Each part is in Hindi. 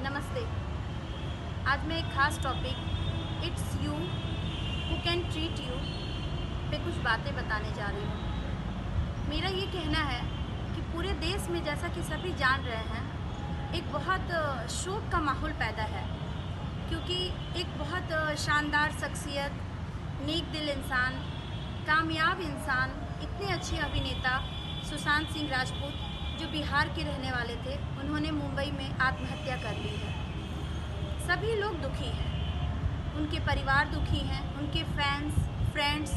नमस्ते। आज मैं एक ख़ास topic it's you who can treat you पे कुछ बातें बताने जा रही हूँ। मेरा ये कहना है कि पूरे देश में, जैसा कि सभी जान रहे हैं, एक बहुत शोक का माहौल पैदा है, क्योंकि एक बहुत शानदार शख्सियत, नेक दिल इंसान, कामयाब इंसान, इतने अच्छे अभिनेता सुशांत सिंह राजपूत, जो बिहार के रहने वाले थे, उन्होंने मुंबई में आत्महत्या कर ली है। सभी लोग दुखी हैं, उनके परिवार दुखी हैं, उनके फैंस, फ्रेंड्स,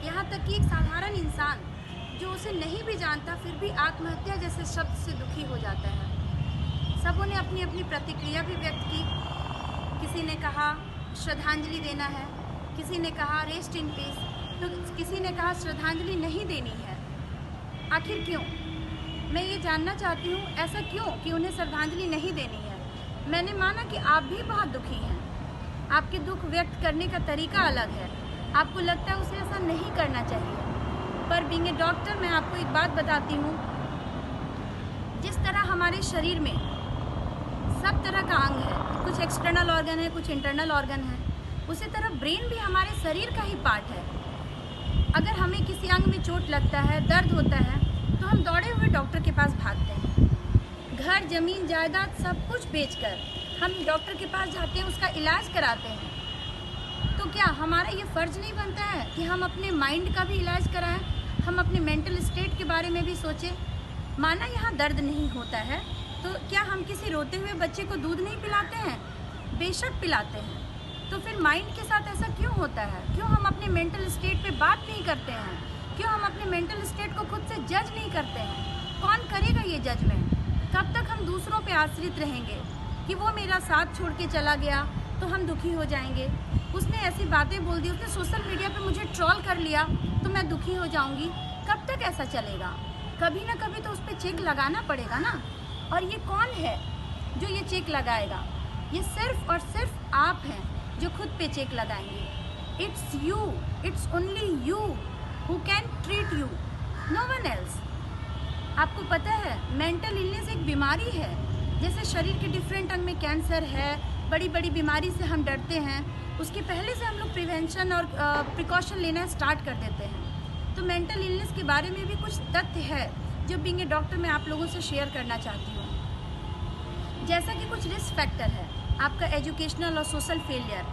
यहाँ तक कि एक साधारण इंसान जो उसे नहीं भी जानता फिर भी आत्महत्या जैसे शब्द से दुखी हो जाता है। सबों ने अपनी अपनी प्रतिक्रिया भी व्यक्त की। किसी ने कहा श्रद्धांजलि देना है, किसी ने कहा रेस्ट इन पीस, तो किसी ने कहा श्रद्धांजलि नहीं देनी है। आखिर क्यों? मैं ये जानना चाहती हूँ, ऐसा क्यों कि उन्हें श्रद्धांजलि नहीं देनी है। मैंने माना कि आप भी बहुत दुखी हैं, आपके दुख व्यक्त करने का तरीका अलग है, आपको लगता है उसे ऐसा नहीं करना चाहिए। पर बीइंग ए डॉक्टर मैं आपको एक बात बताती हूँ, जिस तरह हमारे शरीर में सब तरह का अंग है, कुछ एक्सटर्नल ऑर्गन है, कुछ इंटरनल ऑर्गन है, उसी तरह ब्रेन भी हमारे शरीर का ही पार्ट है। अगर हमें किसी अंग में चोट लगता है, दर्द होता है, तो हम दौड़े हुए डॉक्टर के पास भागते हैं। घर, जमीन, जायदाद सब कुछ बेचकर हम डॉक्टर के पास जाते हैं, उसका इलाज कराते हैं। तो क्या हमारा ये फ़र्ज़ नहीं बनता है कि हम अपने माइंड का भी इलाज कराएं, हम अपने मेंटल स्टेट के बारे में भी सोचें? माना यहाँ दर्द नहीं होता है, तो क्या हम किसी रोते हुए बच्चे को दूध नहीं पिलाते हैं? बेशक पिलाते हैं। तो फिर माइंड के साथ ऐसा क्यों होता है? क्यों हम अपने मेंटल स्टेट पे बात नहीं करते हैं? क्यों हम अपने मेंटल स्टेट को खुद से जज नहीं करते हैं? कौन करेगा ये जजमेंट? कब तक हम दूसरों पे आश्रित रहेंगे कि वो मेरा साथ छोड़ के चला गया तो हम दुखी हो जाएंगे, उसने ऐसी बातें बोल दी, उसने सोशल मीडिया पे मुझे ट्रोल कर लिया तो मैं दुखी हो जाऊंगी। कब तक ऐसा चलेगा? कभी ना कभी तो उस पर चेक लगाना पड़ेगा ना। और ये कौन है जो ये चेक लगाएगा? ये सिर्फ और सिर्फ आप हैं जो खुद पे चेक लगाएंगे। It's you, it's only you who can treat you, no one else. आपको पता है मेंटल इलनेस एक बीमारी है। जैसे शरीर के डिफरेंट अंग में कैंसर है, बड़ी बड़ी बीमारी से हम डरते हैं, उसके पहले से हम लोग प्रिवेंशन और प्रिकॉशन लेना स्टार्ट कर देते हैं। तो मेंटल इलनेस के बारे में भी कुछ तथ्य है जो बीइंग ए डॉक्टर मैं आप लोगों से शेयर करना चाहती हूँ। जैसा कि कुछ रिस्क फैक्टर है, आपका एजुकेशनल और सोशल फेलियर,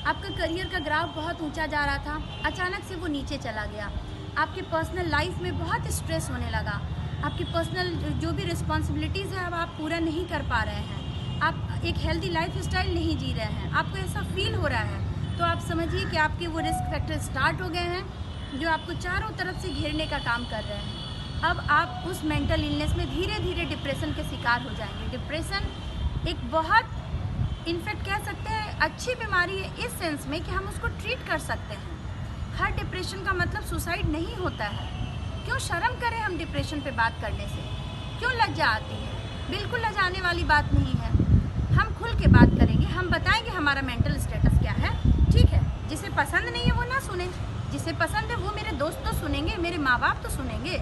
आपका करियर का ग्राफ बहुत ऊंचा जा रहा था, अचानक से वो नीचे चला गया, आपके पर्सनल लाइफ में बहुत स्ट्रेस होने लगा, आपकी पर्सनल जो भी रिस्पॉन्सिबिलिटीज़ है अब आप पूरा नहीं कर पा रहे हैं, आप एक हेल्दी लाइफ स्टाइल नहीं जी रहे हैं, आपको ऐसा फील हो रहा है, तो आप समझिए कि आपके वो रिस्क फैक्टर स्टार्ट हो गए हैं जो आपको चारों तरफ से घेरने का काम कर रहे हैं। अब आप उस मेंटल इलनेस में धीरे धीरे डिप्रेशन के शिकार हो जाएंगे। डिप्रेशन एक बहुत, इनफैक्ट कह सकते हैं अच्छी बीमारी है इस सेंस में कि हम उसको ट्रीट कर सकते हैं। हर डिप्रेशन का मतलब सुसाइड नहीं होता है। क्यों शर्म करें हम डिप्रेशन पे बात करने से? क्यों लज्जा आती है? बिल्कुल लजाने वाली बात नहीं है। हम खुल के बात करेंगे, हम बताएंगे हमारा मेंटल स्टेटस क्या है। ठीक है, जिसे पसंद नहीं है वो ना सुने, जिसे पसंद है वो मेरे दोस्त तो सुनेंगे, मेरे माँ बाप तो सुनेंगे।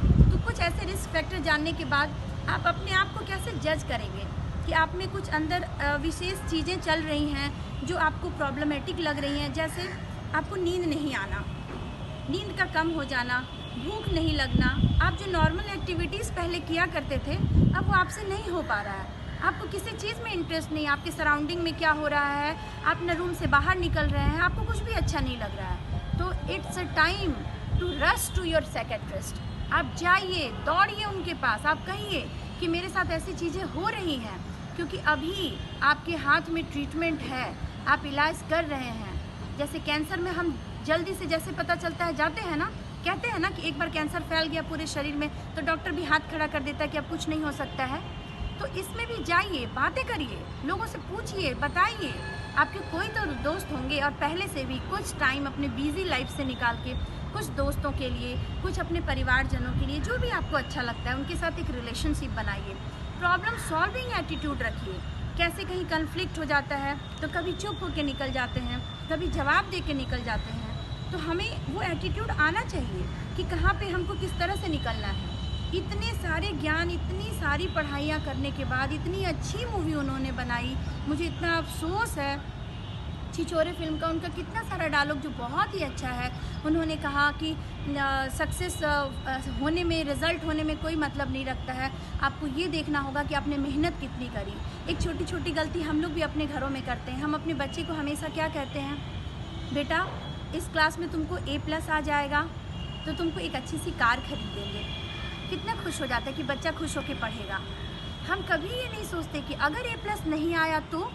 तो कुछ ऐसे रिस्क फैक्टर जानने के बाद आप अपने आप को कैसे जज करेंगे कि आप में कुछ अंदर विशेष चीज़ें चल रही हैं जो आपको प्रॉब्लमेटिक लग रही हैं। जैसे आपको नींद नहीं आना, नींद का कम हो जाना, भूख नहीं लगना, आप जो नॉर्मल एक्टिविटीज़ पहले किया करते थे अब वो आपसे नहीं हो पा रहा है, आपको किसी चीज़ में इंटरेस्ट नहीं, आपके सराउंडिंग में क्या हो रहा है, आप अपने रूम से बाहर निकल रहे हैं, आपको कुछ भी अच्छा नहीं लग रहा है। तो it's a time to rush to your psychiatrist. आप जाइए, दौड़िए उनके पास, आप कहिए कि मेरे साथ ऐसी चीज़ें हो रही हैं, क्योंकि अभी आपके हाथ में ट्रीटमेंट है, आप इलाज कर रहे हैं। जैसे कैंसर में हम जल्दी से जैसे पता चलता है जाते हैं ना, कहते हैं ना कि एक बार कैंसर फैल गया पूरे शरीर में तो डॉक्टर भी हाथ खड़ा कर देता है कि अब कुछ नहीं हो सकता है। तो इसमें भी जाइए, बातें करिए, लोगों से पूछिए, बताइए। आपके कोई तो दोस्त होंगे और पहले से भी कुछ टाइम अपने बिजी लाइफ से निकाल के कुछ दोस्तों के लिए, कुछ अपने परिवारजनों के लिए, जो भी आपको अच्छा लगता है उनके साथ एक रिलेशनशिप बनाइए। प्रॉब्लम सॉल्विंग एटीट्यूड रखिए। कैसे कहीं कन्फ्लिक्ट हो जाता है तो कभी चुप होकर निकल जाते हैं, कभी जवाब दे के निकल जाते हैं। तो हमें वो एटीट्यूड आना चाहिए कि कहाँ पे हमको किस तरह से निकलना है। इतने सारे ज्ञान, इतनी सारी पढ़ाइयाँ करने के बाद इतनी अच्छी मूवी उन्होंने बनाई। मुझे इतना अफसोस है छिछोरे फिल्म का, उनका कितना सारा डायलॉग जो बहुत ही अच्छा है। उन्होंने कहा कि सक्सेस होने में, रिज़ल्ट होने में कोई मतलब नहीं रखता है, आपको ये देखना होगा कि आपने मेहनत कितनी करी। एक छोटी छोटी गलती हम लोग भी अपने घरों में करते हैं। हम अपने बच्चे को हमेशा क्या कहते हैं, बेटा इस क्लास में तुमको A+ आ जाएगा तो तुमको एक अच्छी सी कार खरीद देंगे। कितना खुश हो जाता है कि बच्चा खुश होकर पढ़ेगा। हम कभी ये नहीं सोचते कि अगर A+ नहीं आया तो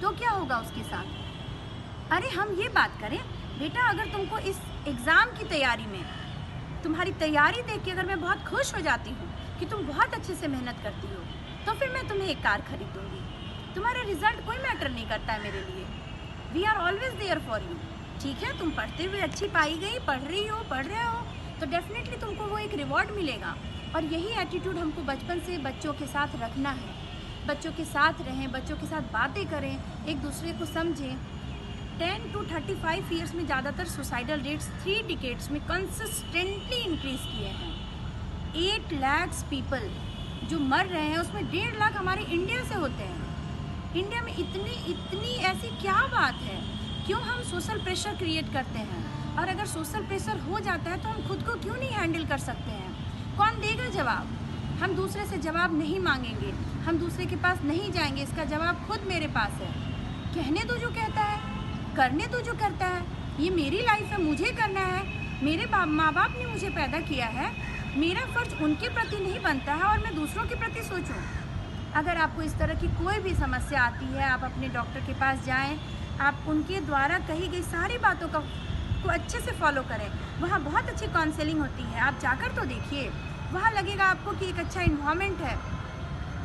क्या होगा उसके साथ। अरे हम ये बात करें, बेटा अगर तुमको इस एग्ज़ाम की तैयारी में, तुम्हारी तैयारी देख के अगर मैं बहुत खुश हो जाती हूँ कि तुम बहुत अच्छे से मेहनत करती हो, तो फिर मैं तुम्हें एक कार खरीद दूँगी। तुम्हारा रिज़ल्ट कोई मैटर नहीं करता है मेरे लिए। We are always there for you. ठीक है, तुम पढ़ते हुए अच्छी पाई गई, पढ़ रहे हो तो डेफिनेटली तुमको वो एक रिवॉर्ड मिलेगा। और यही एटीट्यूड हमको बचपन से बच्चों के साथ रखना है। बच्चों के साथ रहें, बच्चों के साथ बातें करें, एक दूसरे को समझें। 10 to 35 ईयर्स में ज़्यादातर सुसाइडल रेट्स 3 डिकेड्स में कंसिस्टेंटली इंक्रीज़ किए हैं। 8 लाख पीपल जो मर रहे हैं उसमें 1.5 लाख हमारे इंडिया से होते हैं। इंडिया में इतनी ऐसी क्या बात है, क्यों हम सोशल प्रेशर क्रिएट करते हैं? और अगर सोशल प्रेशर हो जाता है तो हम खुद को क्यों नहीं हैंडल कर सकते हैं? कौन देगा जवाब? हम दूसरे से जवाब नहीं मांगेंगे, हम दूसरे के पास नहीं जाएंगे, इसका जवाब खुद मेरे पास है। कहने दो जो कहता है, करने दो जो करता है। ये मेरी लाइफ है, मुझे करना है। मेरे माँ बाप ने मुझे पैदा किया है, मेरा फ़र्ज उनके प्रति नहीं बनता है और मैं दूसरों के प्रति सोचूं। अगर आपको इस तरह की कोई भी समस्या आती है, आप अपने डॉक्टर के पास जाएं, आप उनके द्वारा कही गई सारी बातों को अच्छे से फॉलो करें। वहाँ बहुत अच्छी काउंसलिंग होती है, आप जाकर तो देखिए। वहाँ लगेगा आपको कि एक अच्छा इन्वायरमेंट है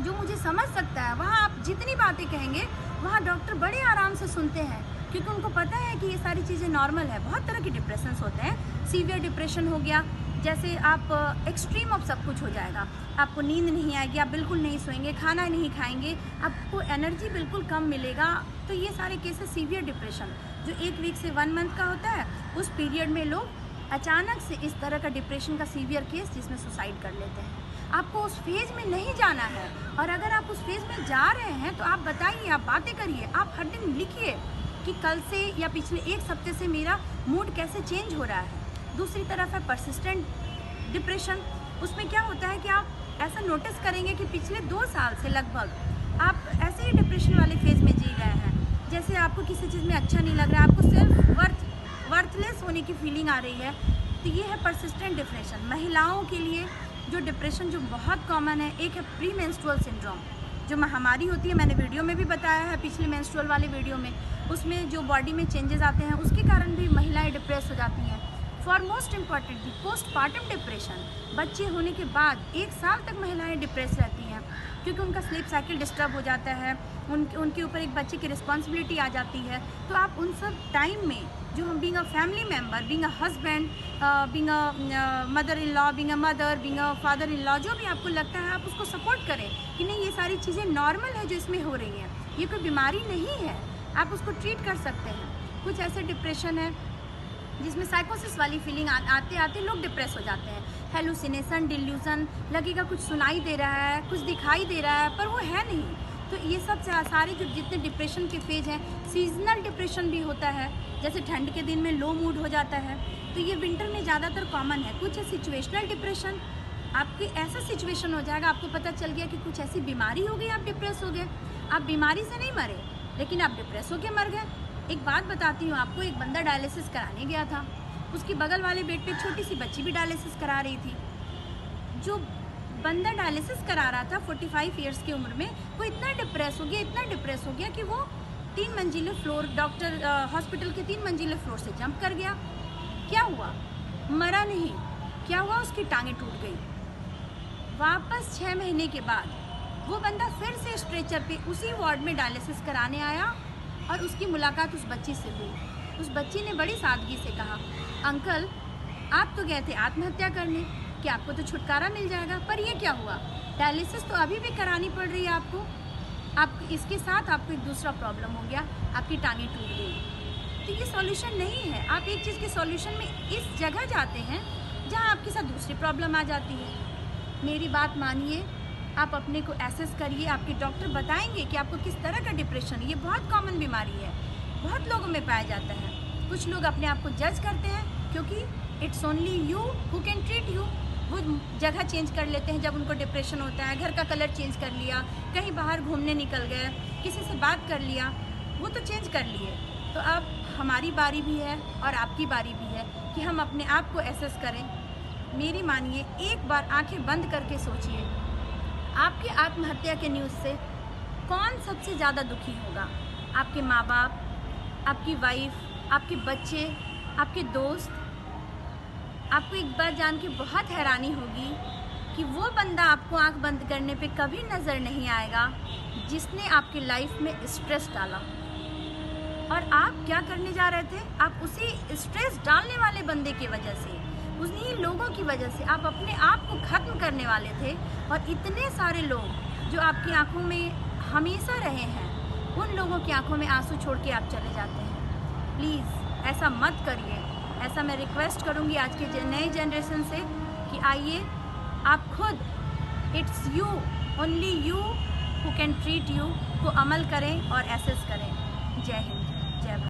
जो मुझे समझ सकता है। वहाँ आप जितनी बातें कहेंगे वहाँ डॉक्टर बड़े आराम से सुनते हैं, क्योंकि उनको पता है कि ये सारी चीज़ें नॉर्मल है। बहुत तरह के डिप्रेशंस होते हैं। सीवियर डिप्रेशन हो गया, जैसे आप एक्सट्रीम ऑफ सब कुछ हो जाएगा, आपको नींद नहीं आएगी, आप बिल्कुल नहीं सोएंगे, खाना नहीं खाएंगे, आपको एनर्जी बिल्कुल कम मिलेगा। तो ये सारे केसेस सीवियर डिप्रेशन जो 1 वीक से 1 मंथ का होता है, उस पीरियड में लोग अचानक से इस तरह का डिप्रेशन का सीवियर केस जिसमें सुसाइड कर लेते हैं। आपको उस फेज़ में नहीं जाना है, और अगर आप उस फेज़ में जा रहे हैं तो आप बताइए, आप बातें करिए, आप हर दिन लिखिए कि कल से या पिछले 1 हफ्ते से मेरा मूड कैसे चेंज हो रहा है। दूसरी तरफ है परसिस्टेंट डिप्रेशन। उसमें क्या होता है कि आप ऐसा नोटिस करेंगे कि पिछले 2 साल से लगभग आप ऐसे ही डिप्रेशन वाले फेज़ में जी रहे हैं, जैसे आपको किसी चीज़ में अच्छा नहीं लग रहा है, आपको सेल्फ वर्थलेस होने की फीलिंग आ रही है। तो ये है परसिस्टेंट डिप्रेशन। महिलाओं के लिए जो डिप्रेशन जो बहुत कॉमन है, एक है प्री मेंस्ट्रुअल सिंड्रोम, जो महामारी होती है। मैंने वीडियो में भी बताया है, पिछले मेंस्ट्रुअल वाले वीडियो में। उसमें जो बॉडी में चेंजेस आते हैं उसके कारण भी महिलाएं डिप्रेस हो जाती हैं। For most importantly postpartum depression, बच्चे होने के बाद 1 साल तक महिलाएं डिप्रेस रहती हैं, क्योंकि उनका स्लीप साइकिल डिस्टर्ब हो जाता है, उनके ऊपर एक बच्चे की रिस्पॉन्सिबिलिटी आ जाती है। तो आप उन सब टाइम में जो हम being a family member, being a husband, being a mother in law, being a mother, being a father in law, जो भी आपको लगता है आप उसको सपोर्ट करें कि नहीं ये सारी चीज़ें नॉर्मल है जो इसमें हो रही हैं, ये कोई बीमारी नहीं है, आप उसको ट्रीट कर सकते हैं। कुछ ऐसे डिप्रेशन है जिसमें साइकोसिस वाली फीलिंग आते आते लोग डिप्रेस हो जाते हैं। हेलुसिनेशन, डिल्यूजन, लगेगा कुछ सुनाई दे रहा है, कुछ दिखाई दे रहा है, पर वो है नहीं। तो ये सब सारे जो जितने डिप्रेशन के फेज हैं, सीजनल डिप्रेशन भी होता है, जैसे ठंड के दिन में लो मूड हो जाता है, तो ये विंटर में ज़्यादातर कॉमन है। कुछ है सिचुएशनल डिप्रेशन, आपकी ऐसा सिचुएशन हो जाएगा, आपको पता चल गया कि कुछ ऐसी बीमारी हो गई, आप डिप्रेस हो गए। आप बीमारी से नहीं मरे, लेकिन आप डिप्रेस होकर मर गए। एक बात बताती हूँ आपको, एक बंदा डायलिसिस कराने गया था, उसकी बगल वाले बेड पे छोटी सी बच्ची भी डायलिसिस करा रही थी। जो बंदा डायलिसिस करा रहा था 45 ईयर्स की उम्र में, वो इतना डिप्रेस हो गया कि वो 3 मंजिले फ्लोर, डॉक्टर हॉस्पिटल के 3 मंजिले फ्लोर से जंप कर गया। क्या हुआ? मरा नहीं। क्या हुआ? उसकी टांगें टूट गई। वापस 6 महीने के बाद वो बंदा फिर से स्ट्रेचर पे उसी वार्ड में डायलिसिस कराने आया, और उसकी मुलाकात उस बच्ची से हुई। उस बच्ची ने बड़ी सादगी से कहा, अंकल आप तो गए थे आत्महत्या करने, कि आपको तो छुटकारा मिल जाएगा, पर ये क्या हुआ? डायलिसिस तो अभी भी करानी पड़ रही है आपको। आप इसके साथ आपको एक दूसरा प्रॉब्लम हो गया, आपकी टांगें टूट गई। तो ये सॉल्यूशन नहीं है। आप एक चीज़ के सॉल्यूशन में इस जगह जाते हैं जहाँ आपके साथ दूसरी प्रॉब्लम आ जाती है। मेरी बात मानिए, आप अपने को एसेस करिए, आपके डॉक्टर बताएंगे कि आपको किस तरह का डिप्रेशन है। ये बहुत कॉमन बीमारी है, बहुत लोगों में पाया जाता है। कुछ लोग अपने आप को जज करते हैं क्योंकि it's only you who can treat you. वो जगह चेंज कर लेते हैं जब उनको डिप्रेशन होता है, घर का कलर चेंज कर लिया, कहीं बाहर घूमने निकल गए, किसी से बात कर लिया, वो तो चेंज कर लिए। तो अब हमारी बारी भी है और आपकी बारी भी है कि हम अपने आप को एसेस करें। मेरी मानिए, एक बार आंखें बंद करके सोचिए, आपकी आत्महत्या के न्यूज़ से कौन सबसे ज़्यादा दुखी होगा? आपके माँ बाप, आपकी वाइफ, आपके बच्चे, आपके दोस्त? आपको एक बात जान के बहुत हैरानी होगी कि वो बंदा आपको आंख बंद करने पे कभी नज़र नहीं आएगा जिसने आपकी लाइफ में स्ट्रेस डाला। और आप क्या करने जा रहे थे? आप उसी स्ट्रेस डालने वाले बंदे की वजह से, उन्हीं लोगों की वजह से आप अपने आप को ख़त्म करने वाले थे। और इतने सारे लोग जो आपकी आंखों में हमेशा रहे हैं, उन लोगों की आंखों में आंसू छोड़ के आप चले जाते हैं। प्लीज़ ऐसा मत करिए। ऐसा मैं रिक्वेस्ट करूँगी आज के नए जनरेशन से कि आइए, आप खुद, it's you, only you who can treat you, को अमल करें और एसेस करें। जय हिंद, जय भारत।